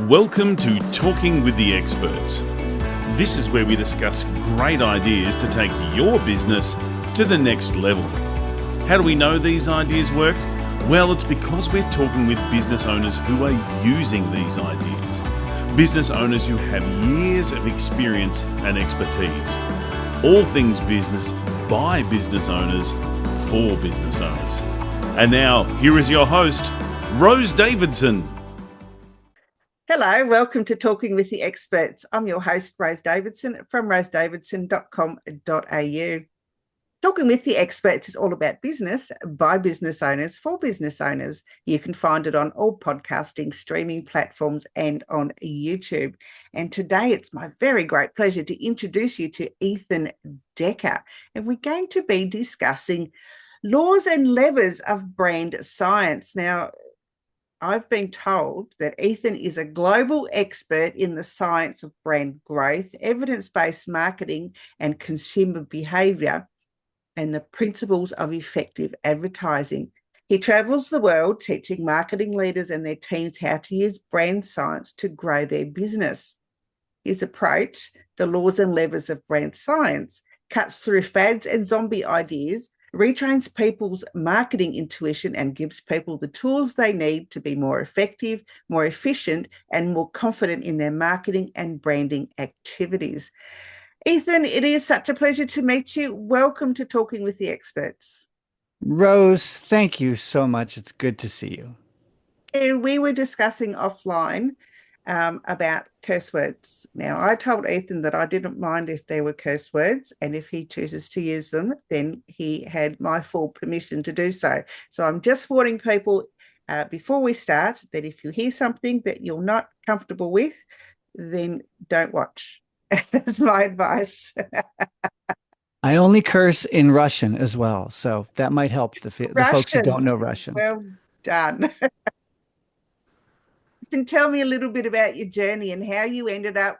Welcome to Talking with the Experts. This is where we discuss great ideas to take your business to the next level. How do we know these ideas work? Well, it's because we're talking with business owners who are using these ideas. Business owners who have years of experience and expertise. All things business by business owners for business owners. And now, here is your host, Rose Davidson. Hello, welcome to Talking with the Experts. I'm your host, Rose Davidson from rosedavidson.com.au. Talking with the Experts is all about business by business owners for business owners. You can find it on all podcasting streaming platforms and on YouTube. And today it's my very great pleasure to introduce you to Ethan Decker. And we're going to be discussing laws and levers of brand science. Now, I've been told that Ethan is a global expert in the science of brand growth, evidence-based marketing and consumer behaviour, and the principles of effective advertising. He travels the world teaching marketing leaders and their teams how to use brand science to grow their business. His approach, the laws and levers of brand science, cuts through fads and zombie ideas, retrains people's marketing intuition and gives people the tools they need to be more effective, more efficient, and more confident in their marketing and branding activities. Ethan, it is such a pleasure to meet you. Welcome to Talking with the Experts. Rose, thank you so much. It's good to see you. And we were discussing offline about curse words. Now, I told Ethan that I didn't mind if there were curse words, and if he chooses to use them, then he had my full permission to do so. So I'm just warning people before we start that if you hear something that you're not comfortable with, then don't watch. That's my advice. I only curse in Russian as well, so that might help the folks who don't know Russian. Well done. Can tell me a little bit about your journey and how you ended up,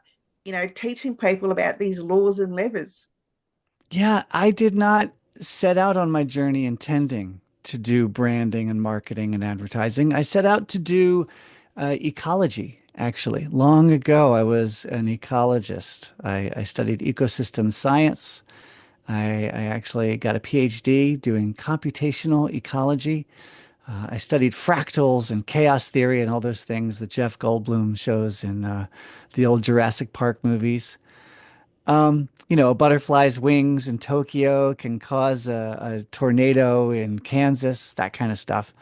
teaching people about these laws and levers. Yeah, I did not set out on my journey intending to do branding and marketing and advertising. I set out to do ecology, actually. Long ago, I was an ecologist. I studied ecosystem science. I actually got a PhD doing computational ecology. I studied fractals and chaos theory and all those things that Jeff Goldblum shows in the old Jurassic Park movies. A butterfly's wings in Tokyo can cause a tornado in Kansas, that kind of stuff.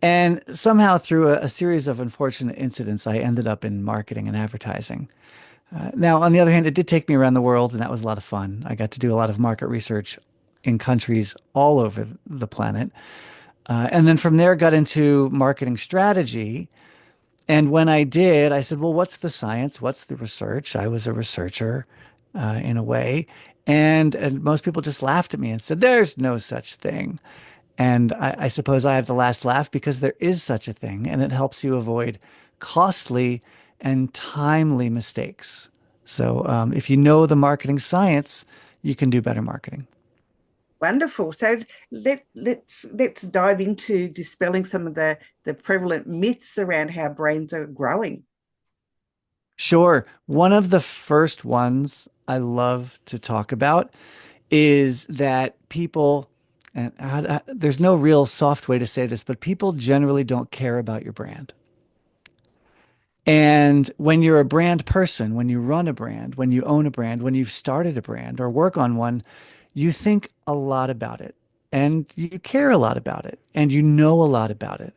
And somehow through a series of unfortunate incidents, I ended up in marketing and advertising. Now, on the other hand, it did take me around the world, and that was a lot of fun. I got to do a lot of market research in countries all over the planet. And then from there, got into marketing strategy. And when I did, I said, well, what's the science? What's the research? I was a researcher in a way. And most people just laughed at me and said, there's no such thing. And I suppose I have the last laugh because there is such a thing. And it helps you avoid costly and timely mistakes. So if you know the marketing science, you can do better marketing. Wonderful. So let's dive into dispelling some of the prevalent myths around how brands are growing. Sure. One of the first ones I love to talk about is that people, and there's no real soft way to say this, but people generally don't care about your brand. And when you're a brand person, when you run a brand, when you own a brand, when you've started a brand or work on one, you think a lot about it and you care a lot about it and you know a lot about it.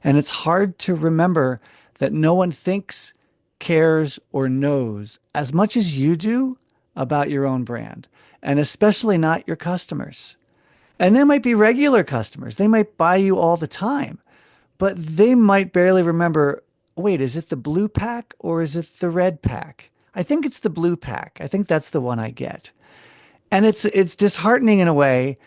And it's hard to remember that no one thinks, cares, or knows as much as you do about your own brand, and especially not your customers. And they might be regular customers. They might buy you all the time, but they might barely remember, wait, is it the blue pack or is it the red pack? I think it's the blue pack. I think that's the one I get. And it's disheartening in a way,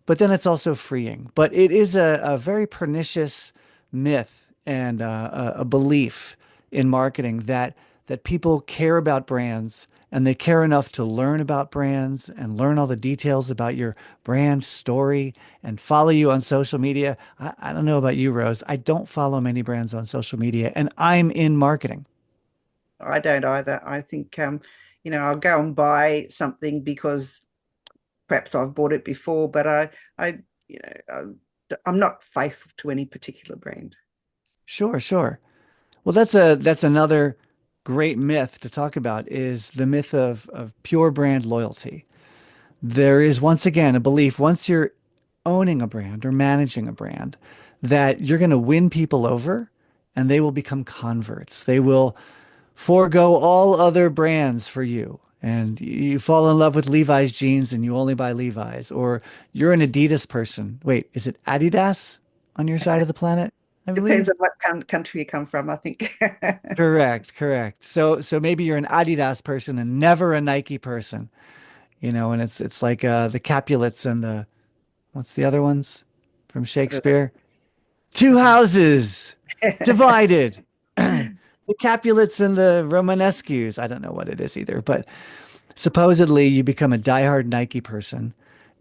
but then it's also freeing. But it is a very pernicious myth and a belief in marketing that people care about brands and they care enough to learn about brands and learn all the details about your brand story and follow you on social media. I don't know about you, Rose. I don't follow many brands on social media, and I'm in marketing. I don't either. I think, I'll go and buy something because perhaps I've bought it before, but I, you know, I'm not faithful to any particular brand. Sure, sure. Well, that's another great myth to talk about is the myth of pure brand loyalty. There is once again a belief once you're owning a brand or managing a brand that you're going to win people over and they will become converts. They will forego all other brands for you. And you fall in love with Levi's jeans and you only buy Levi's, or you're an Adidas person. Wait, is it Adidas on your side of the planet? I Depends believe. on what country you come from, I think. Correct, correct. So maybe you're an Adidas person and never a Nike person, and it's like the Capulets and the what's the other ones from Shakespeare? Two houses divided. The Capulets and the Romanescus. I don't know what it is either, but supposedly you become a diehard Nike person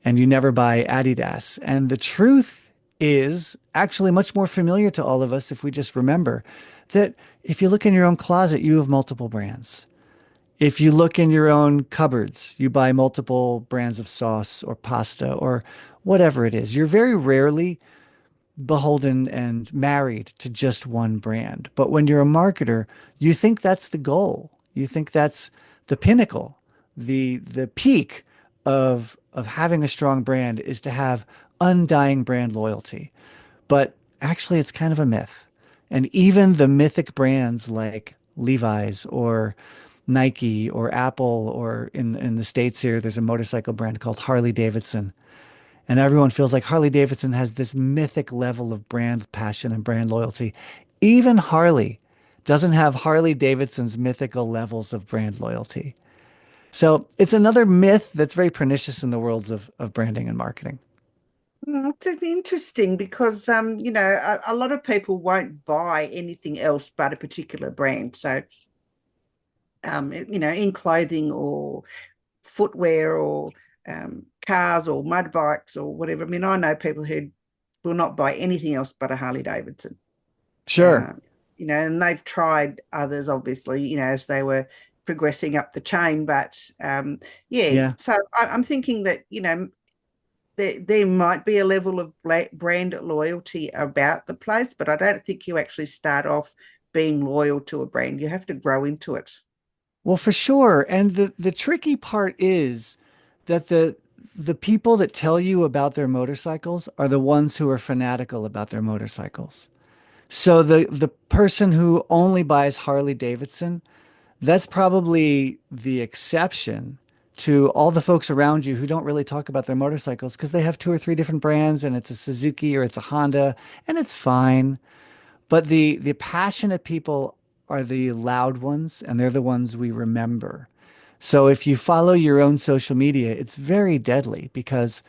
and you never buy Adidas. And the truth is actually much more familiar to all of us if we just remember that if you look in your own closet, you have multiple brands. If you look in your own cupboards, you buy multiple brands of sauce or pasta or whatever it is. You're very rarely beholden and married to just one brand. But when you're a marketer, you think that's the goal. You think that's the pinnacle, the peak of having a strong brand is to have undying brand loyalty. But actually it's kind of a myth. And even the mythic brands like Levi's or Nike or Apple or in the States here, there's a motorcycle brand called Harley Davidson. And everyone feels like Harley Davidson has this mythic level of brand passion and brand loyalty. Even Harley doesn't have Harley Davidson's mythical levels of brand loyalty. So it's another myth that's very pernicious in the worlds of branding and marketing. It's interesting because a lot of people won't buy anything else but a particular brand. So in clothing or footwear or cars or motorbikes or whatever. I mean, I know people who will not buy anything else but a Harley Davidson. Sure. Um, and they've tried others, obviously, as they were progressing up the chain. But yeah, Yeah. so I'm thinking that, there might be a level of brand loyalty about the place, but I don't think you actually start off being loyal to a brand. You have to grow into it. Well, for sure. And the tricky part is that the people that tell you about their motorcycles are the ones who are fanatical about their motorcycles. So the person who only buys Harley Davidson, that's probably the exception to all the folks around you who don't really talk about their motorcycles because they have two or three different brands and it's a Suzuki or it's a Honda and it's fine. But the passionate people are the loud ones and they're the ones we remember. So if you follow your own social media, it's very deadly because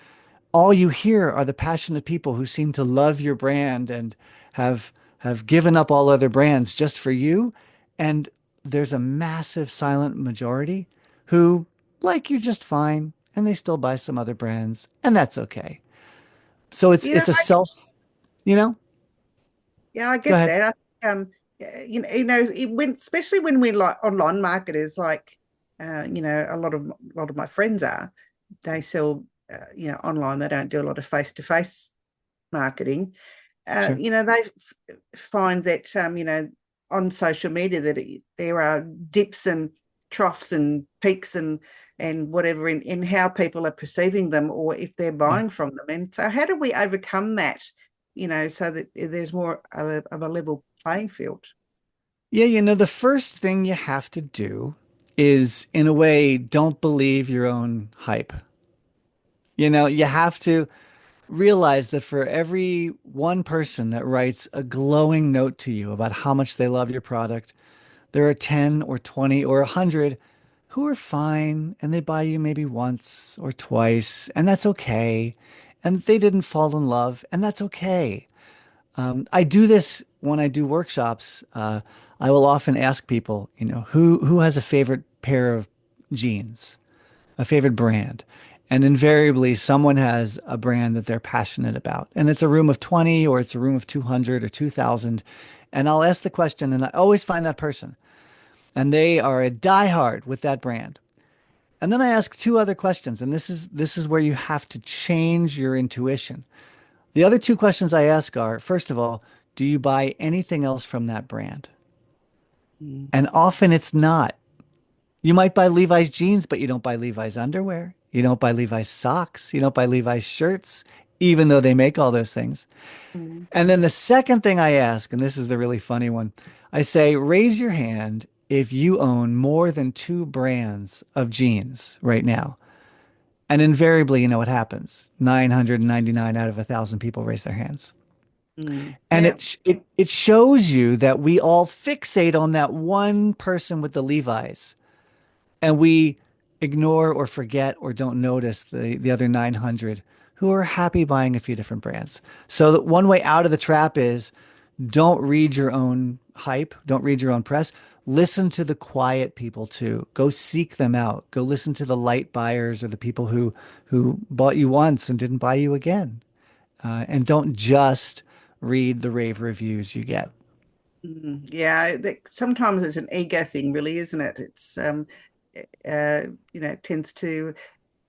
all you hear are the passionate people who seem to love your brand and have have given up all other brands just for you. And there's a massive silent majority who like you just fine and they still buy some other brands and that's okay. So it's You know, it's a self, you know, yeah, I go get ahead. that. Especially when we're like online marketers, like a lot of my friends are, they sell online. They don't do a lot of face to face marketing. Sure. They find that on social media that there are dips and troughs and peaks and whatever in how people are perceiving them or if they're Yeah. buying from them. And so how do we overcome that, so that there's more of a level playing field? Yeah, the first thing you have to do is, in a way, don't believe your own hype. You have to realize that for every one person that writes a glowing note to you about how much they love your product, there are 10 or 20 or 100 who are fine and they buy you maybe once or twice, and that's okay. And they didn't fall in love, and that's okay. I do this when I do workshops. I will often ask people, who has a favorite pair of jeans, a favorite brand, and invariably someone has a brand that they're passionate about, and it's a room of 20 or it's a room of 200 or 2,000, and I'll ask the question, and I always find that person, and they are a diehard with that brand. And then I ask two other questions, and this is where you have to change your intuition. The other two questions I ask are, first of all, do you buy anything else from that brand? Mm. And often it's not. You might buy Levi's jeans, but you don't buy Levi's underwear. You don't buy Levi's socks. You don't buy Levi's shirts, even though they make all those things. Mm. And then the second thing I ask, and this is the really funny one, I say, raise your hand if you own more than two brands of jeans right now. And invariably, you know what happens. 999 out of 1,000 people raise their hands. Mm. And Yeah. it shows you that we all fixate on that one person with the Levi's, and we ignore or forget or don't notice the other 900 who are happy buying a few different brands. So that one way out of the trap is don't read your own hype, don't read your own press. Listen to the quiet people too. Go seek them out. Go listen to the light buyers or the people who bought you once and didn't buy you again. And don't just read the rave reviews you get. Mm. Yeah. Sometimes it's an ego thing, really, isn't it? It's it tends to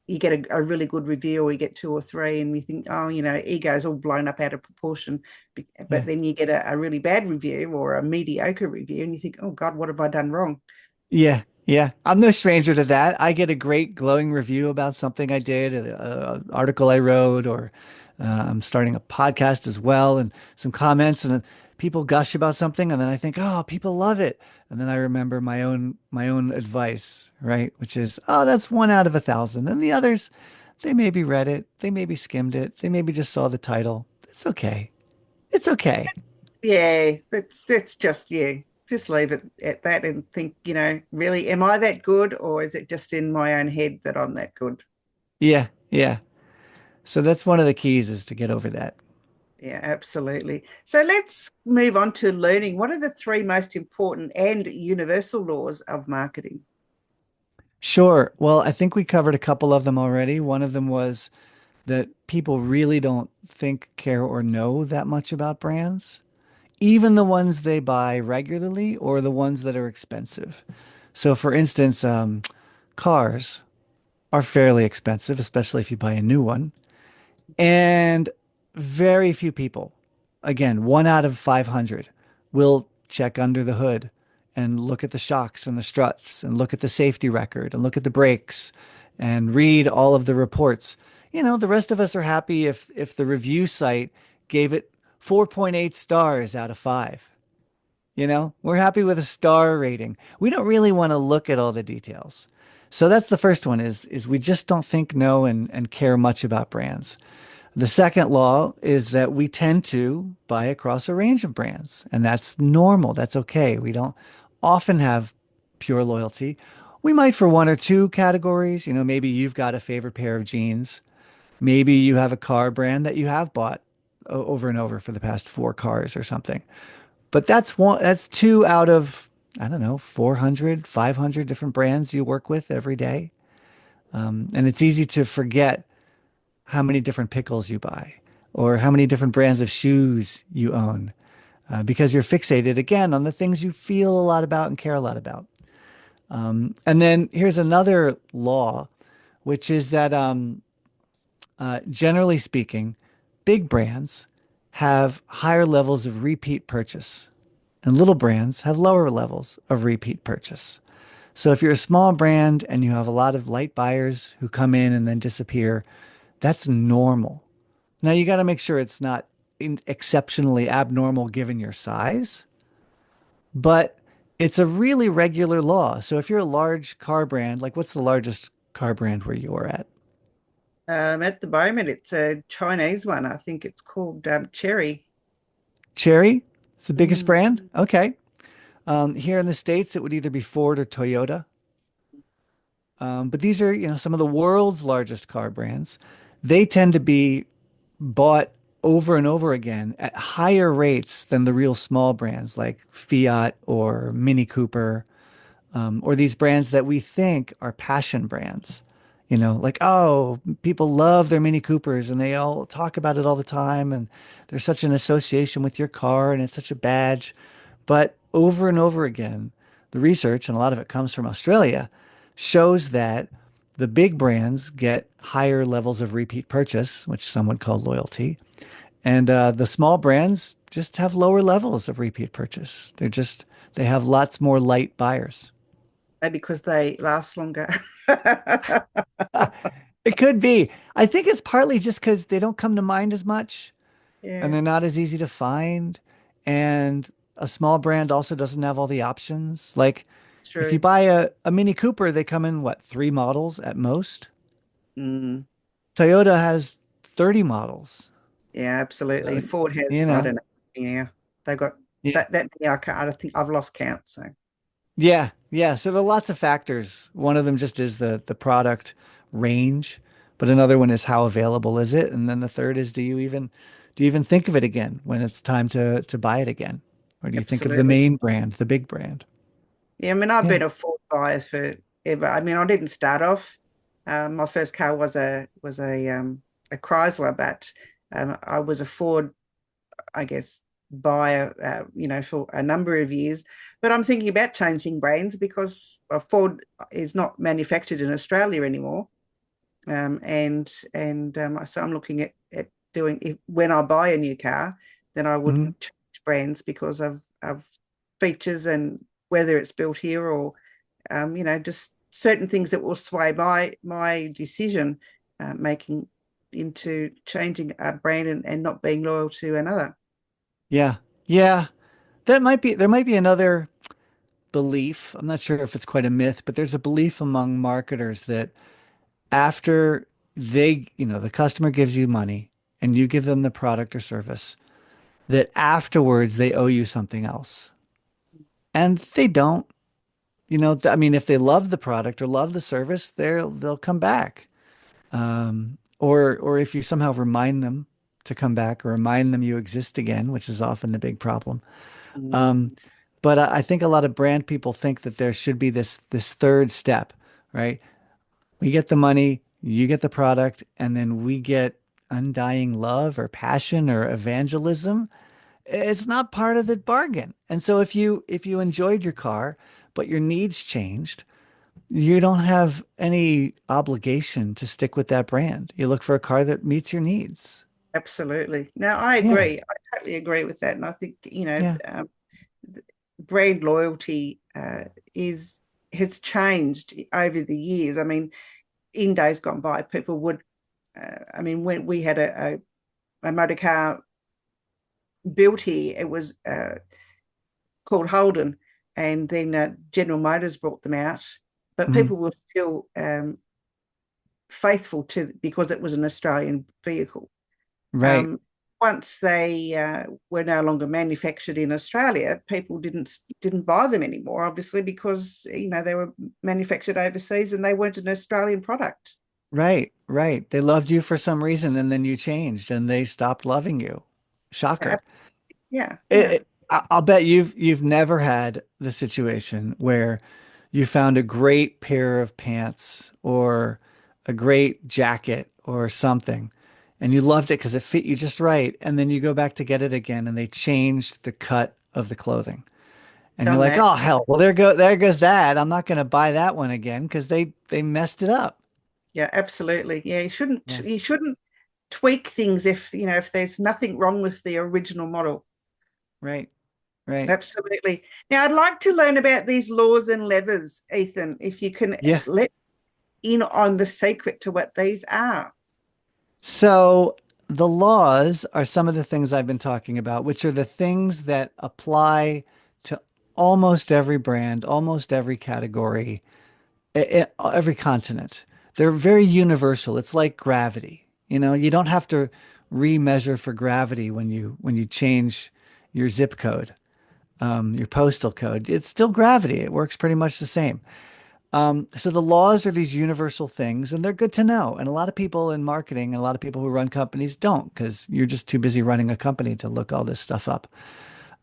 you get a really good review or you get two or three and you think, oh, ego's all blown up out of proportion. But Yeah. then you get a really bad review or a mediocre review and you think, oh God, what have I done wrong? Yeah, yeah. I'm no stranger to that. I get a great glowing review about something I did, an article I wrote, or I'm starting a podcast as well, and some comments, and then people gush about something, and then I think, oh, people love it, and then I remember my own advice, right? Which is, oh, that's one out of 1,000, and the others, they maybe read it, they maybe skimmed it, they maybe just saw the title. It's okay. It's okay. Yeah, that's just you. Just leave it at that and think, really, am I that good or is it just in my own head that I'm that good? Yeah, yeah. So that's one of the keys is to get over that. Yeah, absolutely. So let's move on to learning. What are the three most important and universal laws of marketing? Sure. Well, I think we covered a couple of them already. One of them was that people really don't think, care, or know that much about brands, even the ones they buy regularly or the ones that are expensive. So, for instance, cars are fairly expensive, especially if you buy a new one. And very few people, again, one out of 500, will check under the hood and look at the shocks and the struts and look at the safety record and look at the brakes and read all of the reports. The rest of us are happy if the review site gave it 4.8 stars out of 5. We're happy with a star rating. We don't really want to look at all the details. So that's the first one is we just don't think, know, and care much about brands. The second law is that we tend to buy across a range of brands, and that's normal. That's okay. We don't often have pure loyalty. We might for one or two categories. Maybe you've got a favorite pair of jeans. Maybe you have a car brand that you have bought over and over for the past 4 cars or something. But that's two out of, I don't know, 400, 500 different brands you work with every day. And it's easy to forget how many different pickles you buy or how many different brands of shoes you own because you're fixated again on the things you feel a lot about and care a lot about. And then here's another law, which is that generally speaking, big brands have higher levels of repeat purchase and little brands have lower levels of repeat purchase. So if you're a small brand and you have a lot of light buyers who come in and then disappear, that's normal. Now you got to make sure it's not exceptionally abnormal given your size, but it's a really regular law. So if you're a large car brand, like what's the largest car brand where you're at? At the moment, it's a Chinese one. I think it's called Cherry. Cherry? It's the biggest Mm. brand? Okay. Here in the States, it would either be Ford or Toyota. But these are, some of the world's largest car brands. They tend to be bought over and over again at higher rates than the real small brands like Fiat or Mini Cooper, or these brands that we think are passion brands. Like, oh, people love their Mini Coopers and they all talk about it all the time. And there's such an association with your car and it's such a badge. But over and over again, the research, and a lot of it comes from Australia, shows that the big brands get higher levels of repeat purchase, which some would call loyalty, and the small brands just have lower levels of repeat purchase. They have lots more light buyers. Maybe because they last longer. It could be. I think it's partly just because they don't come to mind as much and Yeah, they're not as easy to find. And a small brand also doesn't have all the options. Like if you true. buy a Mini Cooper, they come in what, three models at most? Mm, Toyota has 30 models. yeah, absolutely. So, Ford you has, I know, don't know. Yeah, they got yeah. that many. I don't think I've lost count. So Yeah, yeah. So there are lots of factors. One of them just is the product range, but another one is how available is it? And then the third is do you even think of it again when it's time to buy it again? Or do you think of the absolutely. main brand, the big brand? Yeah, I mean, I've Yeah. been a Ford buyer forever. I mean, I didn't start off. My first car was a Chrysler, but I was a Ford, I guess, buyer, for a number of years. But I'm thinking about changing brands because Ford is not manufactured in Australia anymore. And so I'm looking at doing if when I buy a new car, then I would Mhm. change brands because of features and whether it's built here or just certain things that will sway my decision making into changing a brand and not being loyal to another. Yeah. Yeah. There might be another belief. I'm not sure if it's quite a myth, but there's a belief among marketers that after the customer gives you money and you give them the product or service, that afterwards they owe you something else. And they don't. I mean, if they love the product or love the service, they'll come back. Or if you somehow remind them to come back or remind them you exist again, which is often the big problem. Mm, Um, but I think a lot of brand people think that there should be this third step, right? We get the money, you get the product, and then we get undying love or passion or evangelism. It's not part of the bargain. And so if you enjoyed your car, but your needs changed, you don't have any obligation to stick with that brand. You look for a car that meets your needs. absolutely. Now, I Yeah. agree. I totally agree with that. And I think, Yeah. brand loyalty is has changed over the years. I mean, in days gone by, people would, I mean, when we had a motor car built here, it was called Holden, and then General Motors brought them out, but Mhm. people were still faithful to because it was an Australian vehicle. Right. Um, Once they were no longer manufactured in Australia, people didn't buy them anymore, obviously, because they were manufactured overseas and they weren't an Australian product. Right. Right. They loved you for some reason and then you changed and they stopped loving you. Yeah, Shocker. yeah, yeah. I'll bet you've never had the situation where you found a great pair of pants or a great jacket or something and you loved it because it fit you just right. And then you go back to get it again and they changed the cut of the clothing. And you're Done like, that. oh hell, well there goes that. I'm not going to buy that one again because they messed it up. Yeah, absolutely. Yeah, you shouldn't Yeah. you shouldn't tweak things if there's nothing wrong with the original model. Right. Right. Absolutely. Now, I'd like to learn about these laws and levers, Ethan, if you can Yeah. let in on the secret to what these are. So the laws are some of the things I've been talking about, which are the things that apply to almost every brand, almost every category, every continent. They're very universal. It's like gravity. You don't have to remeasure for gravity when you change your zip code, your postal code. It's still gravity. It works pretty much the same. So the laws are these universal things, and they're good to know. And a lot of people in marketing and a lot of people who run companies don't, because you're just too busy running a company to look all this stuff up.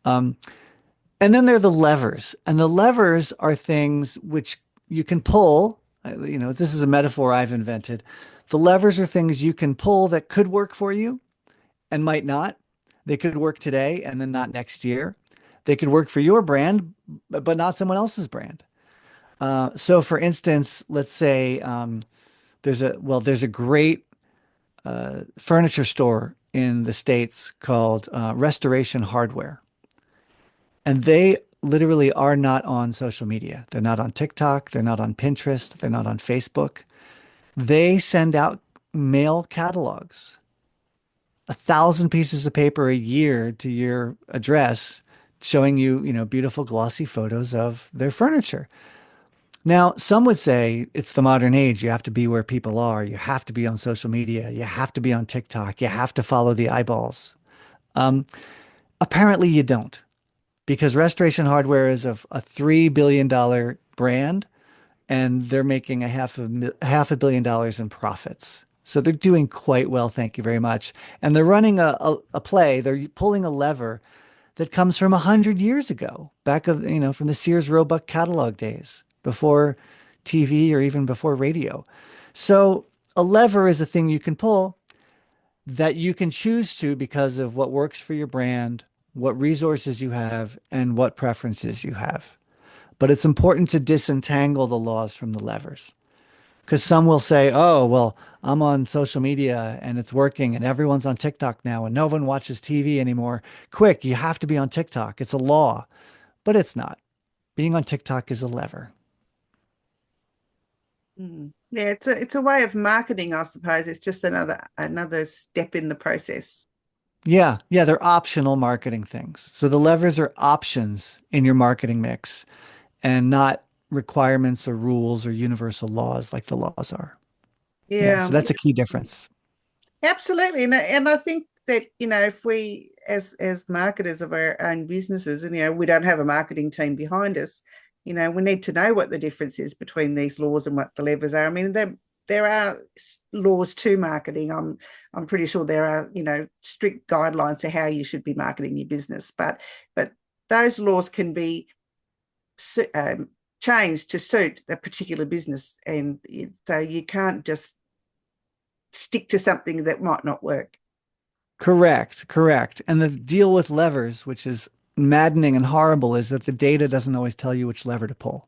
And then there are the levers, and the levers are things which you can pull. This is a metaphor I've invented. The levers are things you can pull that could work for you and might not. They could work today and then not next year. They could work for your brand, but not someone else's brand. So for instance, let's say there's a great furniture store in the States called Restoration Hardware. And they literally are not on social media. They're not on TikTok. They're not on Pinterest. They're not on Facebook. They send out mail catalogs, 1,000 pieces of paper a year to your address, showing you, beautiful glossy photos of their furniture. Now, some would say it's the modern age. You have to be where people are. You have to be on social media. You have to be on TikTok. You have to follow the eyeballs. Apparently, you don't, because Restoration Hardware is a $3 billion brand, and they're making half a billion dollars in profits. So they're doing quite well, thank you very much. And they're running a play. They're pulling a lever that comes from 100 years ago, from the Sears Roebuck catalog days, before TV or even before radio. So a lever is a thing you can pull that you can choose to because of what works for your brand, what resources you have, and what preferences you have. But it's important to disentangle the laws from the levers. Because some will say, oh, well, I'm on social media and it's working and everyone's on TikTok now and no one watches TV anymore. Quick, you have to be on TikTok. It's a law. But it's not. Being on TikTok is a lever. Yeah, it's a way of marketing, I suppose. It's just another step in the process. Yeah, they're optional marketing things. So the levers are options in your marketing mix and not requirements or rules or universal laws like the laws are. Yeah, so that's a key difference. Absolutely. And I think that, if we as marketers of our own businesses, and we don't have a marketing team behind us, we need to know what the difference is between these laws and what the levers are. I mean, there are laws to marketing. I'm pretty sure there are, strict guidelines to how you should be marketing your business, but those laws can be changed to suit a particular business, and so you can't just stick to something that might not work. Correct. And the deal with levers, which is maddening and horrible, is that the data doesn't always tell you which lever to pull.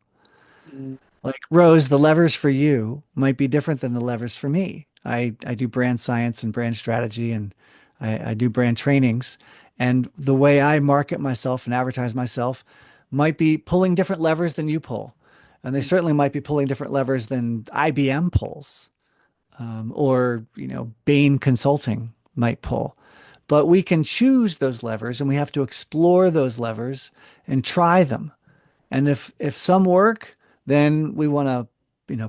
Like, Rose, the levers for you might be different than the levers for me. I do brand science and brand strategy, and I do brand trainings. And the way I market myself and advertise myself might be pulling different levers than you pull. And they certainly might be pulling different levers than IBM pulls, or, Bain Consulting might pull. But we can choose those levers, and we have to explore those levers and try them. And if some work, then we want to,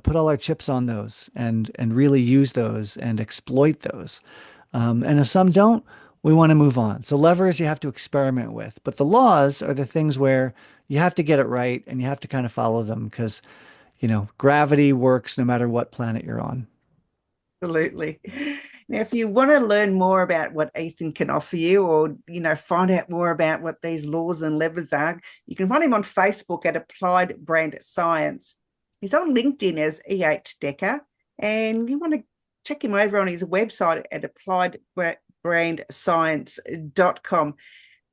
put all our chips on those and really use those and exploit those. And if some don't, we want to move on. So levers you have to experiment with, but the laws are the things where you have to get it right and you have to kind of follow them because, gravity works no matter what planet you're on. Absolutely. Now, if you want to learn more about what Ethan can offer you, or, find out more about what these laws and levers are, you can find him on Facebook at Applied Brand Science. He's on LinkedIn as E.H. Decker, and you want to check him over on his website at appliedbrandscience.com.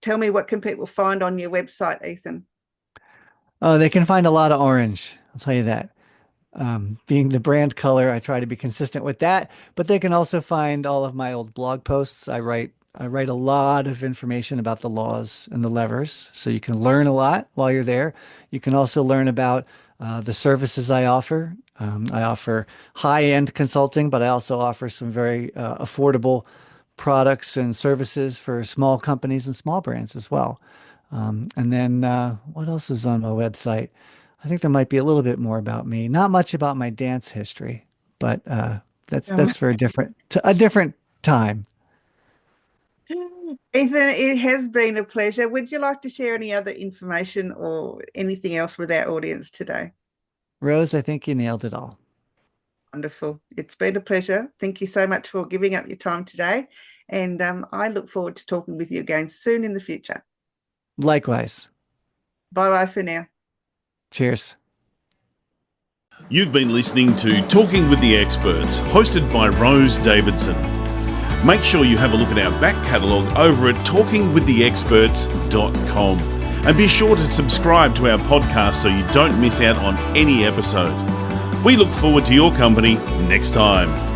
Tell me, what can people find on your website, Ethan? Oh, they can find a lot of orange. I'll tell you that. Being the brand color, I try to be consistent with that, but they can also find all of my old blog posts. I write a lot of information about the laws and the levers, so you can learn a lot while you're there. You can also learn about the services I offer. I offer high-end consulting, but I also offer some very affordable products and services for small companies and small brands as well. And then what else is on my website? I think there might be a little bit more about me. Not much about my dance history, but that's for a different time. Ethan, it has been a pleasure. Would you like to share any other information or anything else with our audience today? Rose, I think you nailed it all. Wonderful. It's been a pleasure. Thank you so much for giving up your time today. And I look forward to talking with you again soon in the future. Likewise. Bye-bye for now. Cheers. You've been listening to Talking with the Experts, hosted by Rose Davidson. Make sure you have a look at our back catalogue over at talkingwiththeexperts.com. And be sure to subscribe to our podcast so you don't miss out on any episode. We look forward to your company next time.